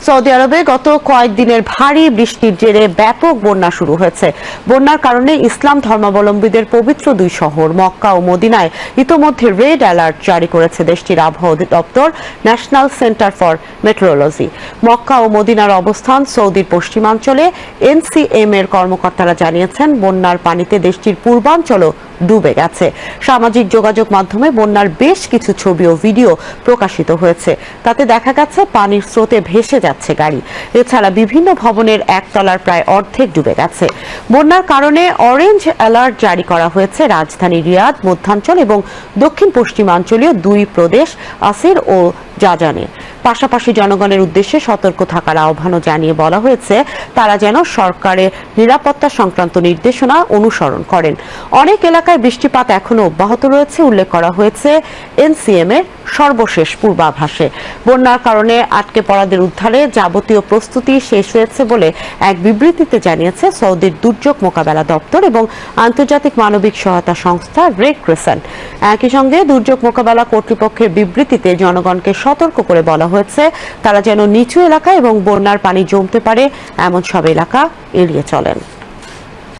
Saudi আরবে গত কয়েকদিনের ভারী বৃষ্টির জেরে ব্যাপক বন্যা শুরু হয়েছে। বন্যার কারণে ইসলাম ধর্মাবলম্বীদের পবিত্র দুই শহর মক্কা ও মদিনায় ইতোমধ্যে রেড অ্যালার্ট জারি করেছে দেশটির আবহাওয়া অধিদপ্তর national centre for meteorology. Mecca ও মদিনার অবস্থান সৌদির পশ্চিমাঞ্চলে। এনসিএম এর কর্মকর্তারা জানিয়েছেন, বন্যার পানিতে দেশটির পূর্বাঞ্চলও ডুবে গেছে। সামাজিক যোগাযোগ মাধ্যমে বন্যার বেশ কিছু ছবি ও ভিডিও প্রকাশিত হয়েছে। তাতে দেখা গেছে পানির স্রোতে ভেসে যাচ্ছে গাড়ি। এছাড়া বিভিন্ন ভবনের একতলার প্রায় অর্ধেক ডুবে গেছে। বন্যার কারণে অরেঞ্জ অ্যালার্ট জারি করা হয়েছে রাজধানী রিয়াদ, মধ্যাঞ্চল এবং দক্ষিণ পশ্চিমাঞ্চলীয় দুই প্রদেশ আসির ও জাজানে। পাশাপাশি জনগণের উদ্দেশ্যে সতর্ক থাকার আহ্বানও জানিয়ে বলা হয়েছে, তারা যেন সরকারের নিরাপত্তা সংক্রান্ত নির্দেশনা অনুসরণ করেন। অনেক এলাকায় বৃষ্টিপাত এখনো অব্যাহত রয়েছে উল্লেখ করা হয়েছে এনসিএম এর সর্বশেষ পূর্বাভাসে। বন্যার কারণে আটকে পড়াদের উদ্ধারে যাবতীয় প্রস্তুতি শেষ হয়েছে বলে এক বিবৃতিতে জানিয়েছে সৌদির দুর্যোগ মোকাবেলা দপ্তর এবং আন্তর্জাতিক মানবিক সহায়তা সংস্থা রেড ক্রিসেন্ট। একই সঙ্গে দুর্যোগ মোকাবেলা কর্তৃপক্ষের বিবৃতিতে জনগণকে সতর্ক করে বলা হয়েছে, তারা যেন নিচু এলাকা এবং বন্যার পানি জমতে পারে এমন সব এলাকা এড়িয়ে চলেন।